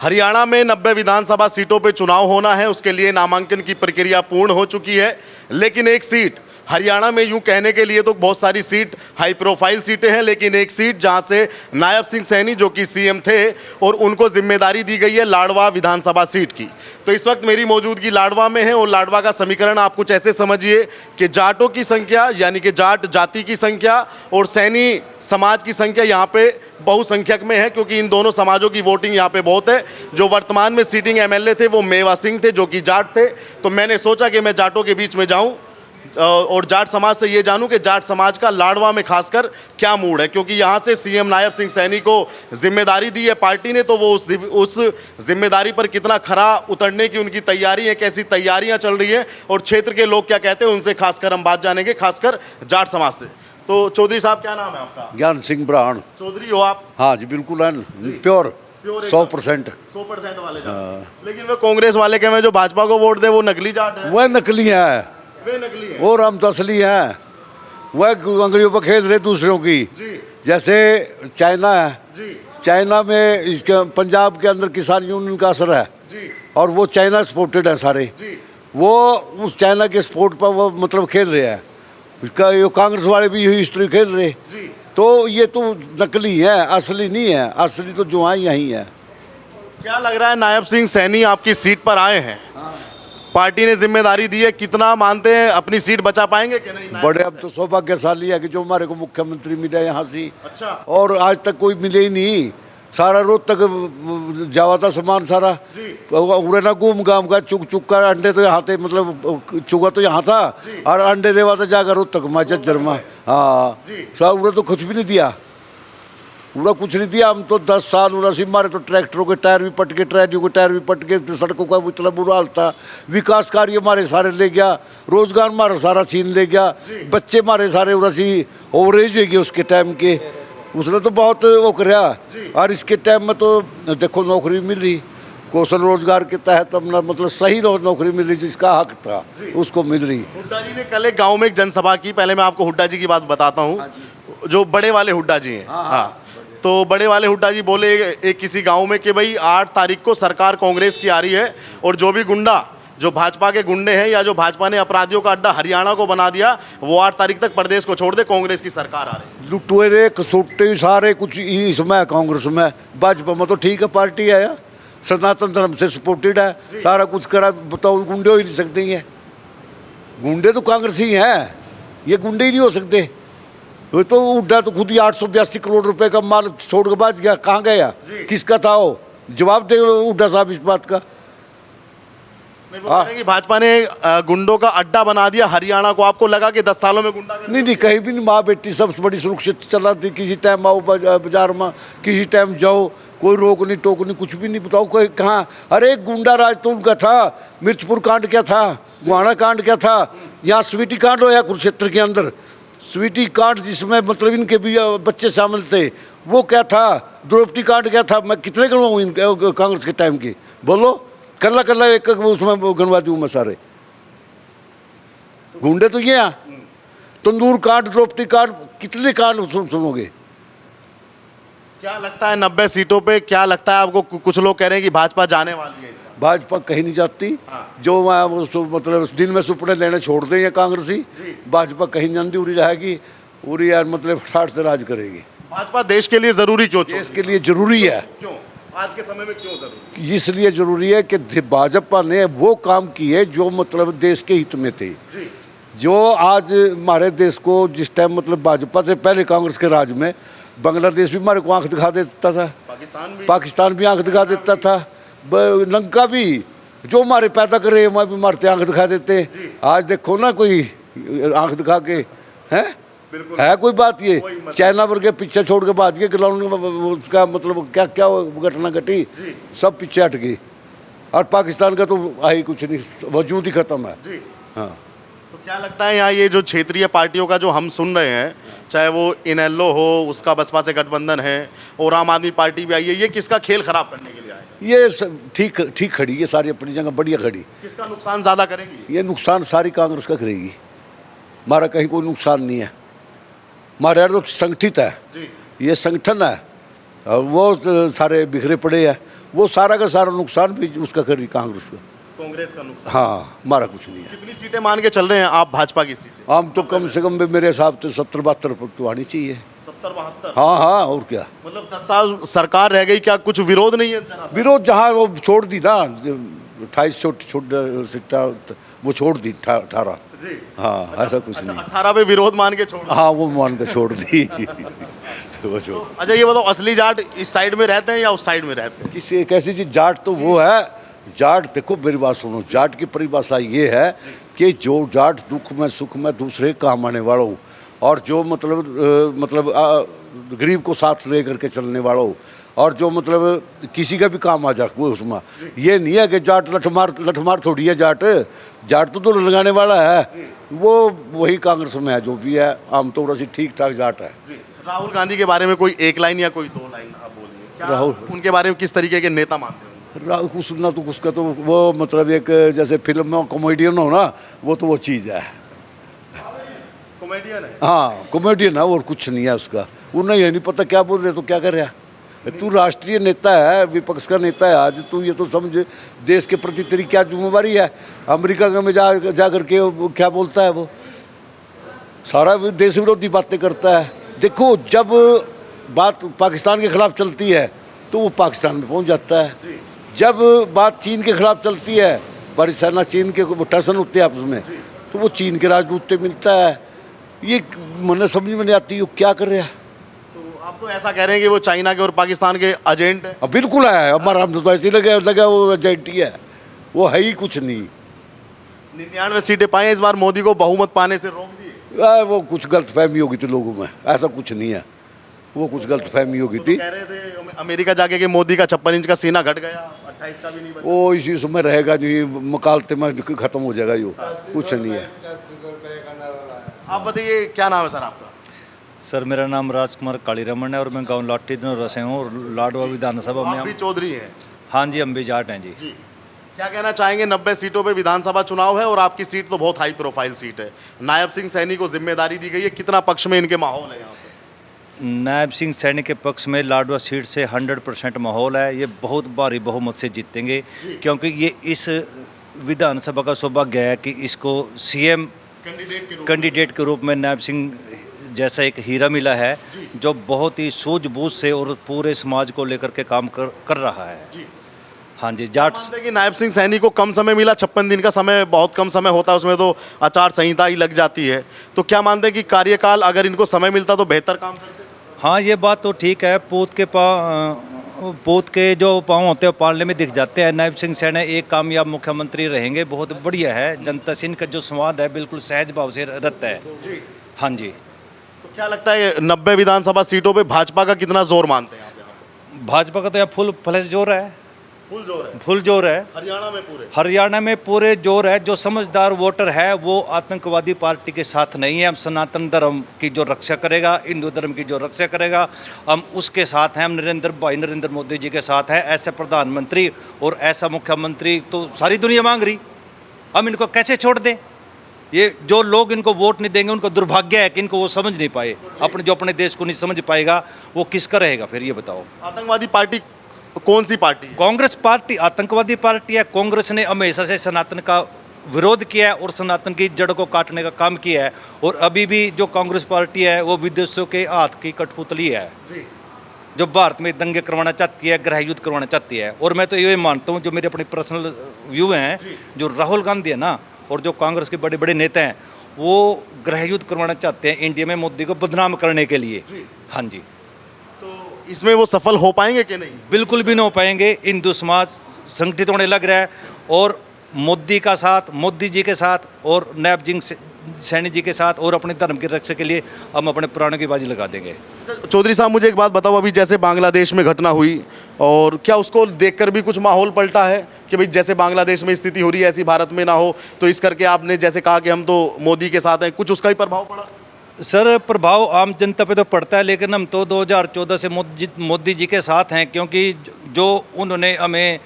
हरियाणा में 90 विधानसभा सीटों पे चुनाव होना है, उसके लिए नामांकन की प्रक्रिया पूर्ण हो चुकी है। लेकिन एक सीट हरियाणा में, यूं कहने के लिए तो बहुत सारी सीट हाई प्रोफाइल सीटें हैं, लेकिन एक सीट जहां से नायब सिंह सैनी जो कि सीएम थे और उनको जिम्मेदारी दी गई है लाडवा विधानसभा सीट की। तो इस वक्त मेरी मौजूदगी लाडवा में है और लाडवा का समीकरण आप कुछ ऐसे समझिए कि जाटों की संख्या यानी कि जाट जाति की संख्या और सैनी समाज की संख्या यहाँ पे बहुसंख्यक में है, क्योंकि इन दोनों समाजों की वोटिंग यहाँ पे बहुत है। जो वर्तमान में सीटिंग एमएलए थे वो मेवा सिंह थे जो कि जाट थे। तो मैंने सोचा कि मैं जाटों के बीच में जाऊं और जाट समाज से ये जानूं कि जाट समाज का लाडवा में खासकर क्या मूड है, क्योंकि यहाँ से सीएम नायब सिंह सैनी को जिम्मेदारी दी है पार्टी ने, तो वो उस जिम्मेदारी पर कितना खरा उतरने की उनकी तैयारी है, कैसी तैयारियां चल रही हैं और क्षेत्र के लोग क्या कहते हैं, उनसे खासकर हम बात जानेंगे, खासकर जाट समाज से। तो चौधरी साहब, क्या नाम है आपका? ज्ञान सिंह ब्राह्मण। चौधरी हो आप? हाँ जी, बिल्कुल है, प्योर 100% वाले जाट। लेकिन वो कांग्रेस वाले कह में जो भाजपा को वोट दे वो नकली जाट है। वह नकली है, वे नकली है और हम तो असली हैं। वह अंग्रेजों पर खेल रहे दूसरों की जी। जैसे चाइना है जी। चाइना में इसके पंजाब के अंदर किसान यूनियन का असर है जी। और वो चाइना सपोर्टेड है सारे जी। वो उस चाइना के सपोर्ट पर वो मतलब खेल रहे हैं। इसका ये कांग्रेस वाले भी यही हिस्ट्री खेल रहे। जी। तो ये तो नकली है, असली नहीं है। असली तो जो आई यही है। क्या लग रहा है, नायब सिंह सैनी आपकी सीट पर आए हैं, पार्टी ने जिम्मेदारी दी है, कितना मानते हैं अपनी सीट बचा पाएंगे कि नहीं? बड़े अब तो सौभाग्यशाली है कि जो हमारे को मुख्यमंत्री मिला यहाँ से। अच्छा। और आज तक कोई मिले ही नहीं। सारा रोज तक जावा था सामान सारा उड़े ना घूम घाम का चुक चुक कर अंडे तो यहाँ थे, मतलब चुका तो यहाँ था और अंडे देवा था जाकर रोज तक मैं जरमा। हाँ, सब उड़े तो कुछ भी नहीं दिया, उड़ा कुछ नहीं दिया। हम तो 10 साल उड़ा सी मारे तो ट्रैक्टरों के टायर भी पट के, ट्रैलियों के टायर भी पट के, सड़कों का इतना बुरा हाल था। विकास कार्य हमारे सारे ले गया, रोजगार हमारा सारा छीन ले गया, बच्चे हमारे सारे उड़ा सी ओवरेज हो गए उसके टाइम के। उसने तो बहुत वो कराया। और इसके टाइम में तो देखो नौकरी मिल रही, कौशल रोजगार के तहत अपना मतलब सही नौकरी मिल रही, जिसका हक था उसको मिल रही। हुड्डा जी ने कल एक गाँव में एक जनसभा की। पहले मैं आपको हुड्डा जी की बात बताता हूँ, जो बड़े वाले हुड्डा जी हैं। हाँ, तो बड़े वाले हुड्डा जी बोले एक किसी गांव में कि भाई 8 तारीख को सरकार कांग्रेस की आ रही है और जो भी गुंडा, जो भाजपा के गुंडे हैं या जो भाजपा ने अपराधियों का अड्डा हरियाणा को बना दिया, वो 8 तारीख तक प्रदेश को छोड़ दे, कांग्रेस की सरकार आ रही है। लुटेरे कसुट्टे सारे कुछ इसमें कांग्रेस में, भाजपा में तो ठीक है, पार्टी है या सनातन धर्म से सपोर्टेड है, सारा कुछ करा। बताओ, गुंडे हो ही नहीं सकते ये। गुंडे तो कांग्रेस ही हैं, ये गुंडे ही नहीं हो सकते। वो तो हुड्डा तो खुद ही 882 करोड़ रुपए का माल छोड़ के बात गया, कहाँ गया, किसका था वो? जवाब दे हुड्डा साहब इस बात का। कि भाजपा ने गुंडों का अड्डा बना दिया हरियाणा को। आपको लगा कि 10 सालों में गुंडा नहीं, कहीं भी नहीं। माँ बेटी सब बड़ी सुरक्षित चला थी। किसी टाइम आओ बाजार में, किसी टाइम जाओ, कोई रोक नहीं टोक नहीं, कुछ भी नहीं। बताओ कोई कहाँ? अरे गुंडा राज तो उनका था। मिर्चपुर कांड क्या था, गुहाना कांड क्या था, यहाँ स्वीटी कांड होया कुरुक्षेत्र के अंदर, स्वीटी कांड जिसमें मतलब इनके भी बच्चे शामिल थे, वो क्या था? द्रौपदी कांड क्या था? मैं कितने गणवाऊँ इनके कांग्रेस के टाइम की? बोलो, कल्ला कल्ला एक उसमें गणवा दूँ मैं सारे। गुंडे तो ये हैं। तंदूर कांड, द्रौपदी कांड, कितने कांड सुनोगे? क्या लगता है 90 सीटों पे, क्या लगता है आपको? कुछ लोग कह रहे हैं कि भाजपा जाने वाली है। भाजपा कहीं नहीं जाती। जो मतलब दिन में सुपने लेने छोड़ दें ये कांग्रेसी, भाजपा कहीं नहीं जाती, उरी रहेगी, उरी यार मतलब ठाठ से राज करेगी। भाजपा देश के लिए जरूरी क्यों? देश के लिए जरूरी है। क्यों आज के समय में क्यों जरूरी? इसलिए जरूरी है कि भाजपा ने वो काम किए जो मतलब देश के हित में थे। जो आज हमारे देश को जिस टाइम मतलब भाजपा से पहले कांग्रेस के राज में बांग्लादेश भी हमारे को आंख दिखा देता था, पाकिस्तान भी आंख दिखा देता था, लंका भी जो हमारे पैदा करे वहाँ भी मारते आंख दिखा देते। आज देखो ना कोई आंख दिखा के है कोई बात? ये चाइना वर्ग पीछे छोड़ के भाज के ग्राउंड में उसका मतलब क्या क्या घटना घटी, सब पीछे हट गई। और पाकिस्तान का तो आई कुछ नहीं, वजूद ही खत्म है। हाँ, तो क्या लगता है यहाँ ये जो क्षेत्रीय पार्टियों का जो हम सुन रहे हैं, चाहे वो इनेलो हो, उसका बसपा से गठबंधन है और आम आदमी पार्टी भी आई है, ये किसका खेल खराब करने के लिए आए? ये ठीक खड़ी, ये सारी अपनी जगह बढ़िया खड़ी। किसका नुकसान ज्यादा करेंगी? ये नुकसान सारी कांग्रेस का करेगी, हमारा कहीं कोई नुकसान नहीं है। हमारे यहाँ तो संगठित है, ये संगठन है और वो सारे बिखरे पड़े हैं। वो सारा का सारा नुकसान भी उसका कर रही कांग्रेस का। कांग्रेस का नुकसान। हाँ, हमारा कुछ नहीं है। कितनी सीटें मान के चल रहे हैं आप भाजपा की सीटें? हम तो कम से कम भी मेरे हिसाब से 70-72 पर तो आनी चाहिए। 70-72? हाँ हाँ, और क्या। मतलब 10 साल सरकार रह गई, क्या कुछ विरोध नहीं है जरा सा? विरोध जहाँ वो छोड़ दी ना, 28 सीटा वो छोड़ दी 18। जी। हाँ, ऐसा कुछ नहीं। 18 पे विरोध मान के छोड़। हाँ, वो मान के छोड़ दी। वो छोड़। अच्छा ये बताओ, असली जाट इस साइड में रहते हैं या उस साइड में रहते हैं? किसी एक ऐसी चीज जाट तो वो है, जाट देखो मेरी बात सुनो, जाट की परिभाषा ये है कि जो जाट दुख में सुख में दूसरे काम आने वाला हो, और जो मतलब गरीब को साथ ले करके चलने वाला हो, और जो मतलब किसी का भी काम आ जाए वो उसमें। ये नहीं है कि जाट लठमार थोड़ी है, जाट तो लगाने वाला है, वो वही कांग्रेस में है जो भी है, आमतौर से ठीक ठाक जाट है। राहुल गांधी के बारे में कोई एक लाइन या कोई 2 लाइन आप बोलिए, क्या राहुल उनके बारे में किस तरीके के नेता मानते हैं? कुछ ना तो उसका तो वो मतलब एक जैसे फिल्म में कॉमेडियन हो ना, वो तो वो चीज़ है। कॉमेडियन है। हाँ, कॉमेडियन है और कुछ नहीं है उसका। उन्हें ये नहीं पता क्या बोल रहे तो क्या कर रहा है। तू राष्ट्रीय नेता है, विपक्ष का नेता है आज, तू ये तो समझ देश के प्रति तेरी क्या जिम्मेवारी है। अमेरिका में जा करके वो क्या बोलता है, वो सारा देश विरोधी बातें करता है। देखो जब बात पाकिस्तान के खिलाफ चलती है तो वो पाकिस्तान में पहुंच जाता है, जब बात चीन के खिलाफ चलती है, बड़ी सेना चीन के टसन होते हैं आपस में, तो वो चीन के राजदूत से मिलता है। ये मैंने समझ में नहीं आती वो क्या कर रहा है। तो आप तो ऐसा कह रहे हैं कि वो चाइना के और पाकिस्तान के एजेंट है? अब बिल्कुल है, हमारा हम तो ऐसे ही लगा वो एजेंट ही है, वो है ही कुछ नहीं। 99 सीटें पाए इस बार, मोदी को बहुमत पाने से रोक दिए। वो कुछ गलतफहमी हो गई थी लोगों में, ऐसा कुछ नहीं है, वो कुछ गलतफहमी हो गई थी। कह रहे थे अमेरिका जाके कि मोदी का 56 इंच का सीना घट गया, 28 का भी नहीं बचा। वो इसी समय रहेगा जो मकालते में खत्म हो जाएगा, यो कुछ नहीं है। आप बताइए क्या नाम है सर आपका? सर मेरा नाम राजकुमार कालीरमन है और मैं गांव लाठी दिनों से हूँ और लाडवा विधानसभा में आप भी चौधरी हैं? हाँ जी, हम भी जाट हैं जी। जी। क्या कहना चाहेंगे? 90 सीटों पे विधानसभा चुनाव है और आपकी सीट तो बहुत हाई प्रोफाइल सीट है। नायब सिंह सैनी को जिम्मेदारी दी गई है, कितना पक्ष में इनके माहौल है यहाँ पे? नायब सिंह सैनी के पक्ष में लाडवा सीट से 100% माहौल है। ये बहुत भारी बहुमत से जीतेंगे, क्योंकि ये इस विधानसभा का सौभाग्य है कि इसको सीएम कैंडिडेट के रूप में नायब सिंह जैसा एक हीरा मिला है, जो बहुत ही सूझबूझ से और पूरे समाज को लेकर के काम कर रहा है। हाँ जी, जाट मानते हैं कि नायब सिंह सैनी को कम समय मिला, 56 दिन का समय बहुत कम समय होता है, उसमें तो आचार संहिता ही लग जाती है, तो क्या मानते हैं कि कार्यकाल अगर इनको समय मिलता तो बेहतर काम करते? हाँ, ये बात तो ठीक है। पूत के जो पाँव होते हैं पालने में दिख जाते हैं। नायब सिंह सैनी एक कामयाब मुख्यमंत्री रहेंगे, बहुत बढ़िया है। जनता से इनका जो संवाद है बिल्कुल सहज भाव से रहता है। हाँ जी। तो क्या लगता है 90 विधानसभा सीटों पे भाजपा का कितना जोर मानते हैं आप यहाँ पे? भाजपा का तो यहाँ फुल फ्लैश जोर है, फुल जोर है। फुल जोर है। हरियाणा में पूरे जोर है। जो समझदार वोटर है वो आतंकवादी पार्टी के साथ नहीं है। हम सनातन धर्म की जो रक्षा करेगा, हिंदू धर्म की जो रक्षा करेगा, हम उसके साथ हैं। हम नरेंद्र मोदी जी के साथ है। ऐसे प्रधानमंत्री और ऐसा मुख्यमंत्री तो सारी दुनिया मांग रही, हम इनको कैसे छोड़ दें? ये जो लोग इनको वोट नहीं देंगे, उनका दुर्भाग्य है कि इनको वो समझ नहीं पाए। अपने देश को नहीं समझ पाएगा, वो किसका रहेगा फिर, ये बताओ। आतंकवादी पार्टी कौन सी पार्टी है? कांग्रेस पार्टी आतंकवादी पार्टी है। कांग्रेस ने हमेशा से सनातन का विरोध किया है और सनातन की जड़ को काटने का काम किया है। और अभी भी जो कांग्रेस पार्टी है वो विदेशों के हाथ की कठपुतली है, जो भारत में दंगे करवाना चाहती है, गृह युद्ध करवाना चाहती है। और मैं तो ये मानता हूँ, जो मेरे अपने पर्सनल व्यू हैं, जो राहुल गांधी है ना, और जो कांग्रेस के बड़े बड़े नेता हैं, वो गृह युद्ध करवाना चाहते हैं इंडिया में मोदी को बदनाम करने के लिए। हाँ जी। इसमें वो सफल हो पाएंगे कि नहीं? बिल्कुल भी नहीं हो पाएंगे। हिंदू समाज संगठित होने लग रहा है और मोदी का साथ, मोदी जी के साथ और नायब सिंह सैनी जी के साथ और अपने धर्म की रक्षा के लिए हम अपने प्राणों की बाजी लगा देंगे। चौधरी साहब मुझे एक बात बताओ, अभी जैसे बांग्लादेश में घटना हुई, और क्या उसको देखकर भी कुछ माहौल पलटा है कि भाई जैसे बांग्लादेश में स्थिति हो रही है ऐसी भारत में ना हो, तो इस करके आपने जैसे कहा कि हम तो मोदी के साथ हैं, कुछ उसका ही प्रभाव पड़ा? सर, प्रभाव आम जनता पे तो पड़ता है, लेकिन हम तो 2014 से मोदी जी के साथ हैं, क्योंकि जो उन्होंने हमें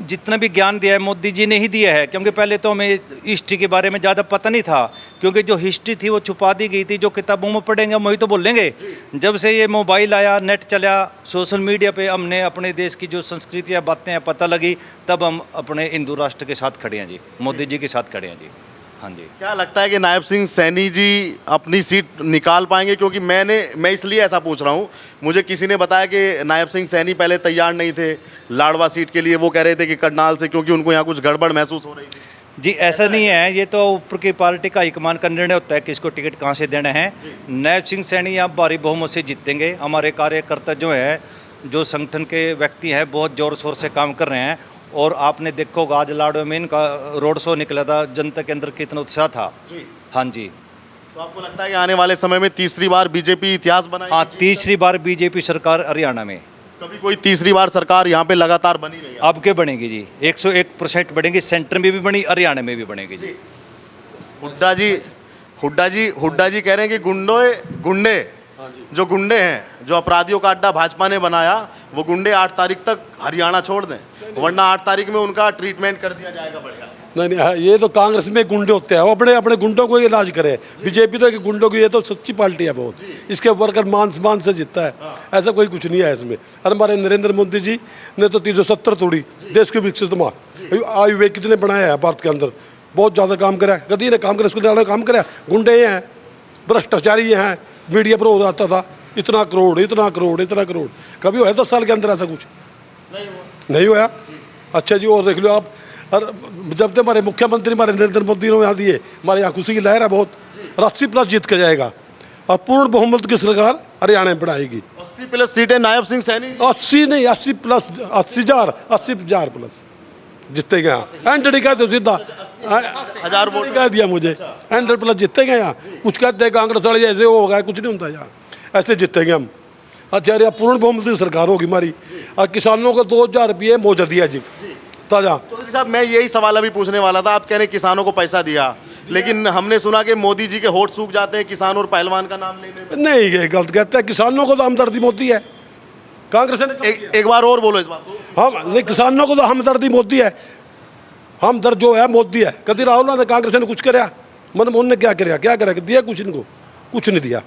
जितना भी ज्ञान दिया है मोदी जी ने ही दिया है, क्योंकि पहले तो हमें हिस्ट्री के बारे में ज़्यादा पता नहीं था, क्योंकि जो हिस्ट्री थी वो छुपा दी गई थी। जो किताबों में पढ़ेंगे हम वही तो बोलेंगे। जब से ये मोबाइल आया, नेट चला, सोशल मीडिया पे हमने अपने देश की जो संस्कृतियाँ बातें हैं पता लगी, तब हम अपने हिंदू राष्ट्र के साथ खड़े हैं जी, मोदी जी के साथ खड़े हैं जी। हाँ जी। क्या लगता है कि नायब सिंह सैनी जी अपनी सीट निकाल पाएंगे? क्योंकि मैं इसलिए ऐसा पूछ रहा हूँ, मुझे किसी ने बताया कि नायब सिंह सैनी पहले तैयार नहीं थे लाडवा सीट के लिए। वो कह रहे थे कि करनाल से, क्योंकि उनको यहाँ कुछ गड़बड़ महसूस हो रही थी। जी ऐसा नहीं है, ये तो ऊपर की पार्टी का हाईकमान का निर्णय होता है किसको टिकट कहाँ से देना है। नायब सिंह सैनी आप भारी बहुमत से जीतेंगे। हमारे कार्यकर्ता जो है, जो संगठन के व्यक्ति हैं, बहुत ज़ोर शोर से काम कर रहे हैं। और आपने देखो आज लाडो में इनका रोड शो निकला था, जनता के अंदर कितना उत्साह था जी। हाँ जी। तो आपको लगता है कि आने वाले समय में तीसरी बार बीजेपी इतिहास बनाएगी? हाँ, तीसरी बार बीजेपी सरकार हरियाणा में। कभी कोई तीसरी बार सरकार यहाँ पे लगातार बनी नहीं है? अब के बनेगी जी, 101% बनेगी। सेंटर में भी बनी, हरियाणा में भी बनेगी जी। हुड्डा जी कह रहे हैं कि गुंडे जो गुंडे हैं, जो अपराधियों का अड्डा भाजपा ने बनाया, वो गुंडे 8 तारीख तक हरियाणा छोड़ दें, वरना 8 तारीख में उनका ट्रीटमेंट कर दिया जाएगा। बढ़िया। नहीं, ये तो कांग्रेस में गुंडे होते हैं, वो अपने अपने गुंडों को इलाज करे। बीजेपी तो गुंडों की, ये तो सच्ची पार्टी है बहुत। इसके वर्कर मान से जीतता है, ऐसा कोई कुछ नहीं है इसमें। और हमारे नरेंद्र मोदी जी ने तो 370 तोड़ी देश के विकसित में आयु वे कितने बनाया है भारत के अंदर, बहुत ज़्यादा काम करा। कभी ने कांग्रेस को ज़्यादा काम करा? गुंडे हैं, भ्रष्टाचारी हैं। मीडिया पर हो जाता था इतना करोड़, इतना करोड़, इतना करोड़। कभी हुआ 10 साल के अंदर ऐसा कुछ नहीं हुआ। अच्छा जी, और देख लो आप, और जब तक हमारे मुख्यमंत्री हमारे नरेंद्र मोदी ने यहाँ दिए, हमारे यहाँ खुशी की लहर है बहुत। 80+ जीत के जाएगा और पूर्ण बहुमत की सरकार हरियाणा में बनाएगी। 80+ सीटें नायब सिंह सैनी? 80 नहीं, 80+, 80,000 प्लस जीते गए यहाँ। एंट्री कहते सीधा 1000 वोट कह दिया मुझे। 100+ जीते गए यहाँ। कुछ कहते हैं कांग्रेस वाले ऐसे हो गए, कुछ नहीं होता यहाँ, ऐसे जीतेंगे हम। अच्छा यार, पूर्ण बहुमत की सरकार होगी हमारी। और किसानों को 2000 रुपये मुआवजा दिया जी, ताजा। चौधरी साहब, मैं यही सवाल अभी पूछने वाला था। आप कह रहे हैं किसानों को पैसा दिया, लेकिन हमने सुना कि मोदी जी के होठ सूख जाते हैं किसान और पहलवान का नाम लेने में। नहीं, ये गलत कहते हैं। किसानों को तो हमदर्दी मोदी है, कांग्रेस ने। एक बार और बोलो इस बात को। हम नहीं, किसानों को तो हमदर्दी मोदी है। हमदर्द जो है मोदी है। कभी राहुल ने कांग्रेस ने कुछ कराया? मनमोहन ने क्या कराया? दिया कुछ इनको? कुछ नहीं दिया।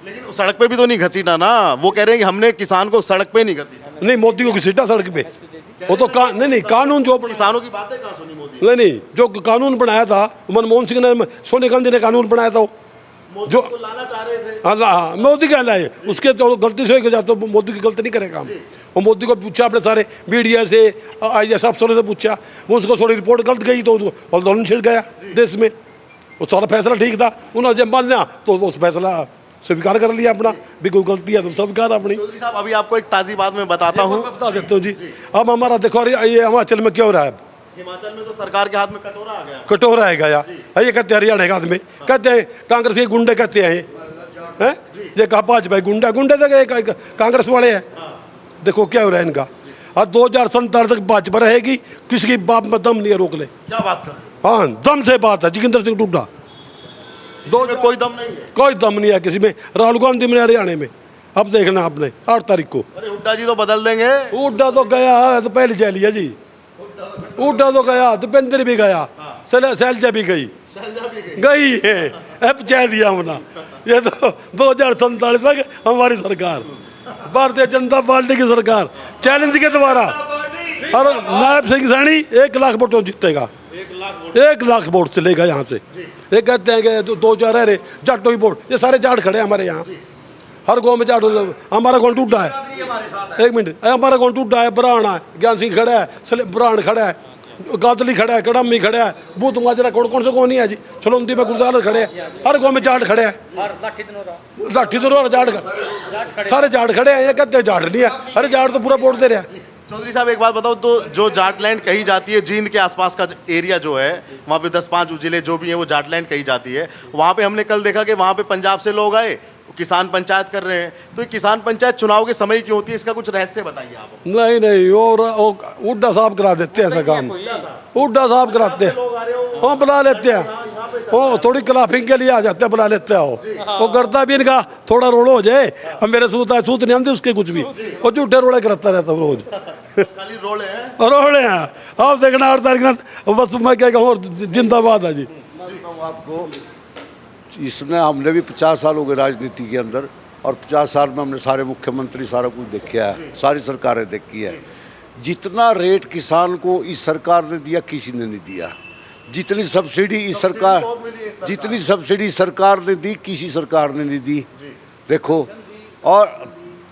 लेकिन सड़क पे भी तो नहीं घसीटा ना। वो कह रहे हैं कि हमने किसान को सड़क पे नहीं घसीटा। नहीं, मोदी को घसीटा सड़क पे, वो तो नहीं, कानून जो किसानों की बातें कहाँ सुनी मोदी? नहीं, जो कानून बनाया था मनमोहन सिंह ने, सोनिया गांधी ने कानून बनाया था, जो लाना चाह रहे थे। हाँ, मोदी क्या लाए? उसके तो गलती से हो जाता, तो मोदी की गलती नहीं करेगा हम। वो मोदी को पूछा अपने सारे मीडिया से, IAS अफसरों से पूछा, वो उसको थोड़ी रिपोर्ट गलत गई तो आंदोलन छिड़ गया देश में। वो सारा फैसला ठीक था, उन्होंने जब मान लिया तो उस फैसला स्वीकार कर लिया अपना, भी कोई गलती है तो स्वीकार अपनी। चौधरी साहब, अभी आपको एक ताज़ी बात मैं बताता हूँ। बता देता हूँ जी। अब हमारा देखो, ये हिमाचल में क्या हो रहा है? हिमाचल में तो सरकार के हाथ में कटोरा आ गया। कटोरा है गया। ये कहते हैं हरियाणा के हाथ में, कहते हैं कांग्रेस के गुंडे कहते हैं, ये कहा भाजपा गुंडा, तो कांग्रेस वाले हैं। देखो क्या हो रहा है इनका। और 2047 तक भाजपा रहेगी, किसी की बाप में दम नहीं है, रोक ले। क्या बात कर? हाँ, दम से बात है। जोगिंदर सिंह टुड्डा, कोई दम नहीं है। कोई दम नहीं है किसी में। राहुल गांधी में हरियाणा में, अब देखना आपने 8 तारीख को। अरे हुड्डा जी तो बदल देंगे। हुड्डा तो गया, तो पहले जा लिया जी। हुड्डा तो गया, दीपेंद्र भी गया, शैलजा भी गई है, अब जा दिया होना। ये तो 2047 तक हमारी सरकार, भारतीय जनता पार्टी की सरकार, चैलेंज के द्वारा। और नायब सिंह सैनी 1 लाख वोटों जीतेगा। 1 लाख वोट चलेगा यहाँ से। ये कहते हैं कि 2000 है रे जाटो ही वोट, ये सारे जाट खड़े हैं हमारे यहाँ। हर गाँव में जाट। हमारा कौन टूटा है? 1 मिनट, हमारा कौन टूटा है? ब्राह्मण है, ज्ञान सिंह खड़ा है, ब्राह्मण खड़ा है, गादली खड़ा है, कड़मी खड़ा है, बूथ माजरा कौन से कौन नहीं है जी। छलोंदी में गुरदार खड़े हैं, हर गाँव में जाट खड़े हैं। लाठी तो जाट, सारे जाट खड़े हैं। ये कहते हैं जाट नहीं है, अरे जाट तो पूरा वोट दे रहे हैं। चौधरी साहब, एक बात बताओ तो, जो जाटलैंड कही जाती है, जींद के आसपास का एरिया जो है, वहाँ पे 10-5 जिले जो भी हैं वो जाटलैंड कही जाती है। वहाँ पे हमने कल देखा कि वहाँ पे पंजाब से लोग आए, किसान पंचायत कर रहे हैं। तो ये किसान पंचायत चुनाव के समय क्यों होती है? इसका कुछ रहस्य बताइए आप। नहीं, वो हुड्डा साहब करा देते हैं ऐसा काम। हुड्डा साहब कराते हैं, वो बुला लेते हैं, वो थोड़ी क्लाफिंग के लिए आ जाते हैं, बुला लेते हैं। वो करता भी इनका थोड़ा रोड़ हो जाए, अब मेरे सूत नहीं आते उसके कुछ भी, वो झूठे रोड़े कराता रहता है रोज। खाली रोले हैं। रोड़े हैं। आप देखना 8 तारीख ना, बस मैं क्या कहूँ, और जिंदाबाद है जी। आपको इसने हमने भी 50 साल हो गए राजनीति के अंदर, और 50 साल में हमने सारे मुख्यमंत्री सारा कुछ देखा है, सारी सरकारें देखी है। जितना रेट किसान को इस सरकार ने दिया किसी ने नहीं दिया। जितनी सब्सिडी इस सरकार, जितनी सब्सिडी सरकार ने दी किसी सरकार ने नहीं दी। देखो, और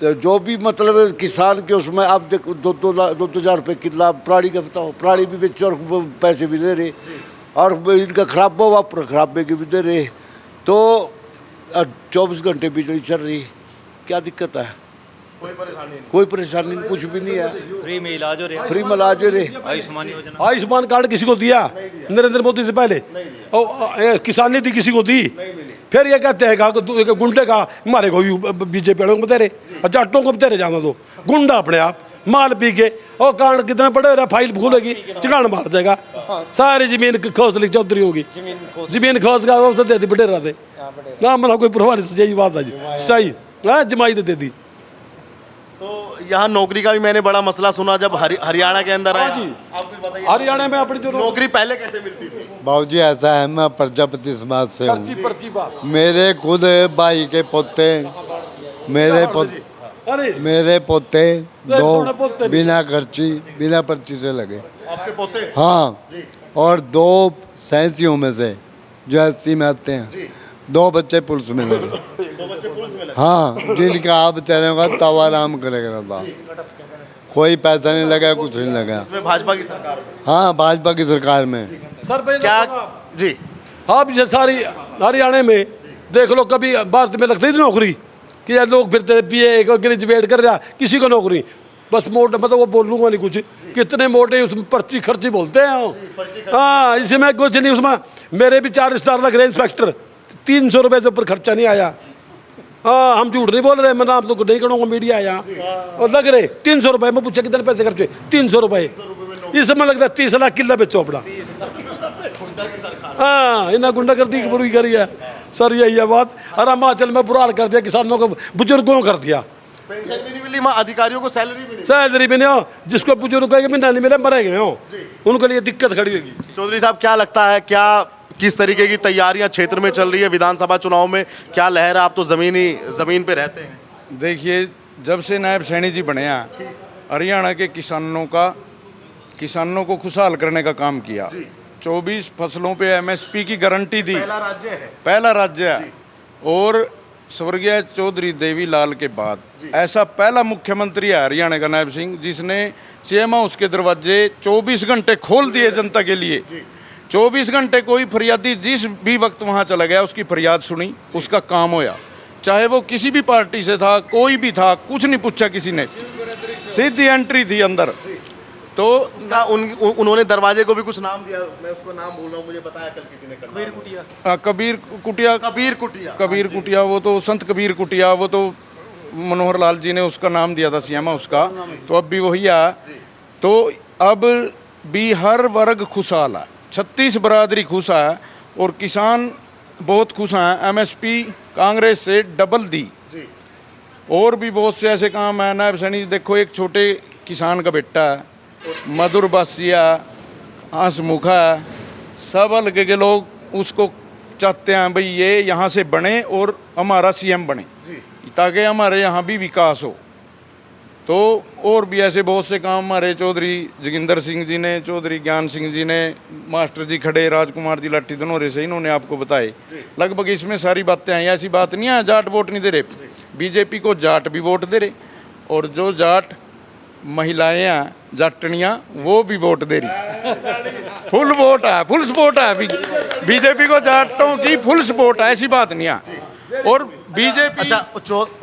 जो भी मतलब किसान के उसमें आप देखो 2-2 हज़ार रुपये किला प्राणी का बताओ, प्राणी भी बेचे और पैसे भी दे रहे, और इनका खराब हुआ खराब के भी दे रहे। तो 24 घंटे बिजली चल रही, क्या दिक्कत है? कोई परेशानी नहीं, कुछ भी नहीं है। फ्री में इलाज हो रहा है, फ्री में इलाज हो रहे। आयुष्मान योजना, आयुष्मान कार्ड किसी को दिया? नरेंद्र मोदी से पहले। और किसान नीति किसी को दी? फिर ये कहते हैं गुंडे का हमारे को बीजेपी वालों को बता रहे, जाटों को बता रहे, जाना दो गुंडा अपने आप माल पी के, और कांड कितने बड़े रहा, फाइल खुलेगी चिकान मार देगा, सारी जमीन खोस ली चौधरी होगी, जमीन खोस का वो दे दी बड़े रहते ना, मना कोई परवाह नहीं। यही बात है जी, सही हाँ, जमाई दे दी। तो यहाँ नौकरी का भी मैंने बड़ा मसला सुना जब हरियाणा के अंदर आया। जी। आपको बताइए, हरियाणा में अपनी जो नौकरी पहले कैसे मिलती थी? बाबूजी ऐसा है, मैं प्रजापति समाज से पर्ची हूँ। पर्ची बा मेरे खुद भाई के पोते, मेरे पोते अरे मेरे पोते सोना पोते दो बिना खर्ची बिना पर्ची से लगे। आपके पोते? हाँ, और 2 सैंसियों में से जो 80 में आते हैं, 2 बच्चे पुलिस में लगे। 2 बच्चे पुलिस में लगे? हाँ, जिनका आप चलेगा तवा आराम करेगा था, कोई पैसा नहीं लगा, कुछ नहीं लगा। इसमें भाजपा की सरकार में? हाँ, भाजपा की सरकार में। सर पहले क्या जी? आप ये सारी हरियाणा में देख लो, कभी भारत में लगती थी नौकरी कि यार लोग फिरते बीए ग्रेजुएट कर रहा, किसी को नौकरी बस मोटे, मतलब वो बोलूँगा नहीं कुछ, कितने मोटे उसमें पर्ची खर्ची बोलते हैं। हाँ, इसमें कुछ नहीं, उसमें मेरे भी 4 स्टार लग रहे इंस्पेक्टर, 300 रुपये से ऊपर खर्चा नहीं आया। हाँ, हम झूठ नहीं बोल रहे, मैं नाम तो नहीं करूँगा, मीडिया है यहाँ, और लग रहे 300 रुपये। मैं पूछा कितने पैसे खर्चे? 300 रुपये। इसमें लगता है 30 लाख किला बेचो अपना। हाँ, इन्हें गुंडागर्दी बुरी करी है सर, यही है बात। और हिमाचल में बुरा हाल कर दिया, किसानों को, बुजुर्गों कर दिया। पेंशन भी नहीं मिली, अधिकारियों को सैलरी भी नहीं। सैलरी भी नहीं हो, जिसको बुजुर्ग को महीना नहीं मिले मरे गए हो, उनके लिए दिक्कत खड़ी होगी। चौधरी साहब, क्या लगता है, क्या किस तरीके की तैयारियां क्षेत्र में चल रही है विधानसभा चुनाव में? क्या लहर है? आप तो जमीन पे रहते हैं। देखिए, जब से नायब सैनी जी बने हैं, हरियाणा के किसानों को खुशहाल करने का काम किया। 24 फसलों पे MSP की गारंटी दी, पहला राज्य है। पहला राज्य है। और स्वर्गीय चौधरी देवीलाल के बाद ऐसा पहला मुख्यमंत्री है हरियाणा का नायब सिंह, जिसने CM हाउस के दरवाजे 24 घंटे खोल दिए जनता के लिए। 24 घंटे कोई फरियादी जिस भी वक्त वहाँ चला गया, उसकी फरियाद सुनी, उसका काम होया, चाहे वो किसी भी पार्टी से था, कोई भी था, कुछ नहीं पूछा किसी ने, सीधी एंट्री थी अंदर। तो उसका उन्होंने दरवाजे को भी कुछ नाम दिया, मैं उसको नाम बोल रहा हूँ, मुझे बताया कल किसी ने। कबीर कुटिया, वो तो संत कबीर कुटिया, वो तो मनोहर लाल जी ने उसका नाम दिया था CM उसका, तो अब भी वही है। तो अब भी हर वर्ग खुशहाल है, 36 बरादरी खुश है, और किसान बहुत खुश हैं। MSP कांग्रेस से डबल दी, और भी बहुत से ऐसे काम है। नायब सैनी देखो, एक छोटे किसान का बेटा है, मधुर बासिया, हंसमुखा है, सब हल्के के लोग उसको चाहते हैं भाई ये यहाँ से बने और हमारा CM बने, ताकि हमारे यहाँ भी विकास हो। तो और भी ऐसे बहुत से काम हमारे चौधरी जोगिंदर सिंह जी ने, चौधरी ज्ञान सिंह जी ने, मास्टर जी खड़े, राजकुमार जी लाठी धनोरे से, इन्होंने आपको बताए। लगभग इसमें सारी बातें हैं, ऐसी बात नहीं है जाट वोट नहीं दे रहे। बीजेपी को जाट भी वोट दे रहे, और जो जाट महिलाएं हैं जाटनियाँ, वो भी वोट दे रही। फुल वोट है, फुल सपोर्ट है बीजेपी को, जाटों की फुल सपोर्ट है, ऐसी बात नहीं है। और बीजेपी। अच्छा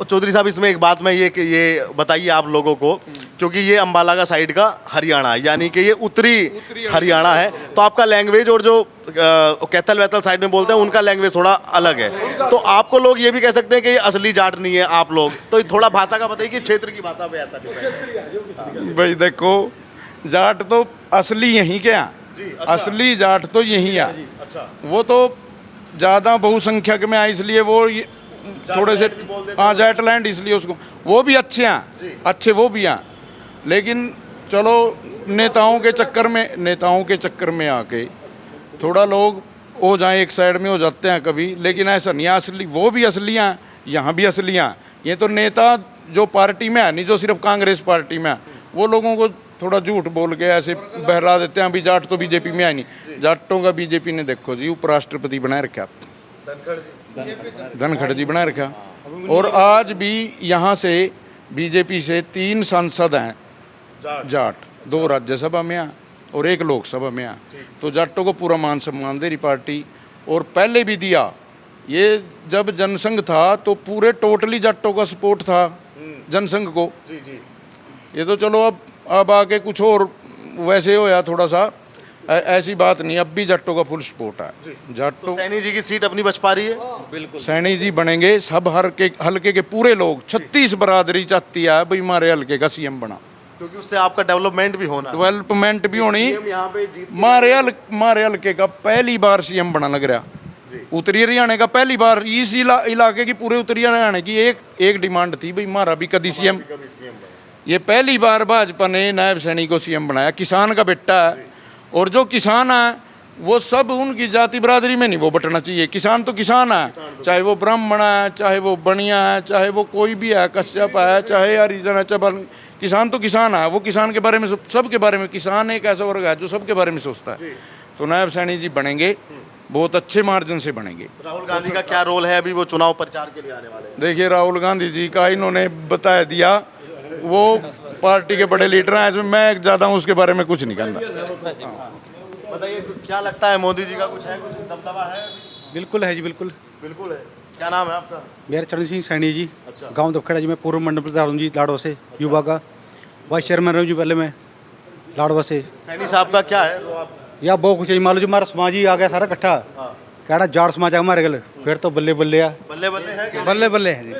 चौधरी साहब, इसमें एक बात मैं ये बताइए आप लोगों को, क्योंकि ये अम्बाला का साइड का हरियाणा है, यानी कि ये उत्तरी हरियाणा है, तो आपका लैंग्वेज और जो कैथल वैथल साइड में बोलते हैं उनका लैंग्वेज थोड़ा अलग है। तो आपको लोग ये भी कह सकते हैं कि ये असली जाट नहीं है आप लोग, तो थोड़ा भाषा का बताइए कि क्षेत्र की भाषा पे ऐसा डिपेंड। भाई देखो, जाट तो असली यहीं के हैं, असली जाट तो यहीं है। अच्छा, वो तो ज़्यादा बहुसंख्यक में है, इसलिए वो थोड़े से, हाँ जाटलैंड, इसलिए उसको, वो भी अच्छे हैं, अच्छे वो भी हैं। लेकिन चलो नेताओं के चक्कर में आके थोड़ा लोग हो जाए, एक साइड में हो जाते हैं कभी, लेकिन ऐसा नहीं है। असली वो भी असलियाँ हैं, यहाँ भी असलियाँ हैं। ये तो नेता जो पार्टी में है नहीं, जो सिर्फ कांग्रेस पार्टी में है, वो लोगों को थोड़ा झूठ बोल के ऐसे बहला देते हैं। अभी जाट तो बीजेपी में है नहीं, जाटों का बीजेपी ने देखो जी उपराष्ट्रपति बनाए रखा, धनखड़ जी बनाए रखा। और आज भी यहाँ से बीजेपी से 3 सांसद हैं जाट, 2 राज्यसभा में हैं और 1 लोकसभा में हैं। तो जाटों को पूरा मान सम्मान दे रही पार्टी, और पहले भी दिया। ये जब जनसंघ था तो पूरे टोटली जाटों का सपोर्ट था जनसंघ को। ये तो चलो अब आके कुछ और वैसे होया थोड़ा सा, ऐसी बात नहीं, अब भी जाटों का फुल सपोर्ट है। जाटों सैनी जी की सीट अपनी बच पा रही है? बिल्कुल सैनी जी बनेंगे, सब हल्के के पूरे लोग, 36 बरादरी चाहती है भाई हमारे हल्के का सीएम बना, क्योंकि उससे आपका डेवलपमेंट भी होना है। डेवलपमेंट भी होनी। CM यहाँ पे जीत मारे हल्के का पहली बार सीएम बना लग रहा, उत्तरी हरियाणा का पहली बार। इस इलाके की पूरे उत्तरी हरियाणा की एक डिमांड थी भाई हमारा भी कभी सीएम। ये पहली बार भाजपा ने नायब सैनी को सीएम बनाया। किसान का बेटा है, और जो किसान है वो सब उनकी जाति बरादरी में नहीं वो बटना चाहिए। किसान तो किसान है, चाहे वो ब्राह्मण है, चाहे वो बनिया है, चाहे वो कोई भी है, कश्यप है, चाहे हरिजन है, चबल, किसान तो किसान है। वो किसान के बारे में सबके बारे में, किसान एक ऐसा वर्ग है जो सबके बारे में सोचता है। तो नायब सैनी जी बनेंगे, बहुत अच्छे मार्जिन से बनेंगे। राहुल गांधी का क्या रोल है? अभी वो चुनाव प्रचार के लिए आने वाले हैं। देखिए राहुल गांधी जी का इन्होंने बता दिया, वो पार्टी के बड़े लीडर हैं, इसमें मैं ज़्यादा उसके बारे में कुछ नहीं कहना। बताइए क्या लगता है, मोदी जी का कुछ है, कुछ दबदबा है? बिल्कुल है जी, बिल्कुल बिल्कुल है। क्या नाम है आपका? मेरा चरण सिंह सैनी जी, गांव दबखेड़ा जी। मैं पूर्व मंडल प्रधान हूँ जी लाडवा से, युवा का वाइस चेयरमैन रहा हूँ जी पहले मैं लाडवा से। सैनी साहब का क्या है? आप या बहुत कुछ है, मान लो जो हमारा समाज ही आ गया सारा इकट्ठा, कह रहा जाट समाज आ हमारे गल, फिर तो बल्ले बल्ले आ, बल्ले बल्ले है कि? बल्ले बल्ले है जी।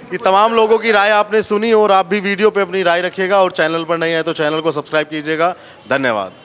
ये तमाम लोगों की राय आपने सुनी, और आप भी वीडियो पे अपनी राय रखिएगा, और चैनल पर नहीं है तो चैनल को सब्सक्राइब कीजिएगा। धन्यवाद।